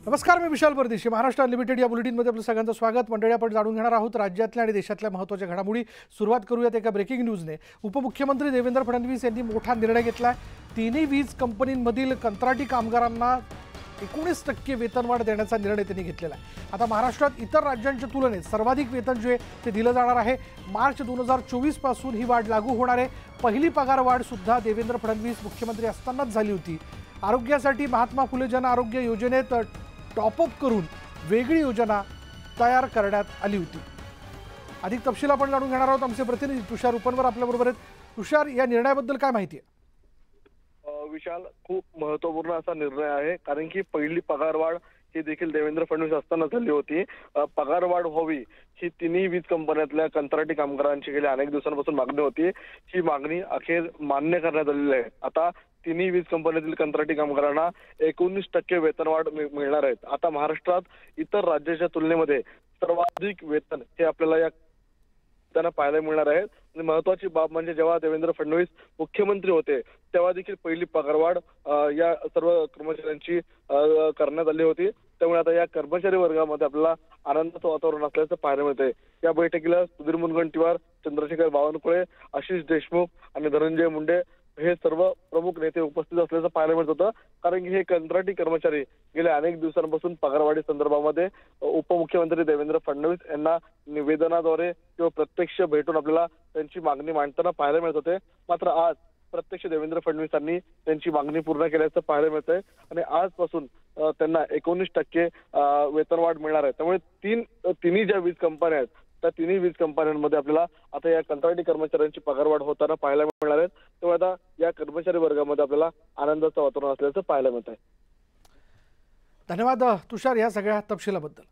नमस्कार, मी विशाल परदेशी. महाराष्ट्र अनलिमिटेड या बुलेटिनमध्ये आपलं सगळ्यांचं स्वागत. मंडळी, आपण जाणून घेणार आहोत राज्यातल्या आणि देशातल्या महत्त्वाच्या घडामोडी. सुरुवात करूयात एका ब्रेकिंग न्यूजने. उपमुख्यमंत्री देवेंद्र फडणवीस यांनी मोठा निर्णय घेतला आहे. तिन्ही वीज कंपनींमधील कंत्राटी कामगारांना 19% वेतनवाढ देण्याचा निर्णय त्यांनी घेतलेला आहे. आता महाराष्ट्रात इतर राज्यांच्या तुलनेत सर्वाधिक वेतन जे ते दिलं जाणार आहे. मार्च 2024 पासून ही वाढ लागू होणार आहे. पहिली पगार वाढ सुद्धा देवेंद्र फडणवीस मुख्यमंत्री असतानाच झाली होती. आरोग्यासाठी महात्मा फुले जन आरोग्य योजनेत टॉपअप करून वेगळी योजना तयार करण्यात आली होती. अधिक तपशील आपण जाणून घेणार आहोत. आमचे प्रतिनिधी तुषार उपनवर आपल्याबरोबर आहेत. तुषार, या निर्णयाबद्दल काय माहिती आहे? विशाल, खूप महत्वपूर्ण असा निर्णय आहे, कारण की पहिली पगारवाढ ही देखील देवेंद्र फडणवीस असताना झाली होती. पगारवाढ व्हावी ही तिन्ही वीज कंपन्यातल्या कंत्राटी कामगारांची गेल्या अनेक दिवसांपासून मागणी होती. ही मागणी अखेर मान्य करण्यात आलेली आहे. आता तिन्ही वीज कंपन्यातील कंत्राटी कामगारांना 19% वेतनवाढ मिळणार आहेत. आता महाराष्ट्रात इतर राज्याच्या तुलनेमध्ये सर्वाधिक वेतन हे आपल्याला या त्यांना पाहायला मिळणार आहे. आणि महत्वाची बाब म्हणजे जेव्हा देवेंद्र फडणवीस मुख्यमंत्री होते तेव्हा देखील पहिली पगारवाढ या सर्व कर्मचाऱ्यांची करण्यात आली होती. त्यामुळे आता या कर्मचारी वर्गामध्ये आपल्याला आनंदाचं वातावरण असल्याचं पाहायला मिळतंय. या बैठकीला सुधीर मुनगंटीवार, चंद्रशेखर बावनकुळे, आशिष देशमुख आणि धनंजय मुंडे हे सर्व प्रमुख नेते उपस्थित असल्याचं पाहायला मिळत होतं. कारण की हे कंत्राटी कर्मचारी गेल्या अनेक दिवसांपासून पगारवाढी संदर्भामध्ये उपमुख्यमंत्री देवेंद्र फडणवीस यांना निवेदनाद्वारे किंवा प्रत्यक्ष भेटून आपल्याला त्यांची मागणी मांडताना पाहायला मिळत होते. मात्र आज प्रत्यक्ष देवेंद्र फडणवीसांनी त्यांची मागणी पूर्ण केल्याचं पाहायला मिळतंय आणि आजपासून त्यांना 19% वेतनवाढ मिळणार आहे. त्यामुळे तिन्ही ज्या वीज कंपन्या आहेत त्या तिन्ही वीज कंपन्यांमध्ये आपल्याला आता या कंत्राटी कर्मचाऱ्यांची पगारवाढ होताना पाहायला मिळणार आहे. त्यामुळे आता या कर्मचारी वर्गामध्ये आपल्याला आनंदाचं वातावरण असल्याचं पाहायला मिळत आहे. धन्यवाद तुषार या सगळ्या तपशिलाबद्दल.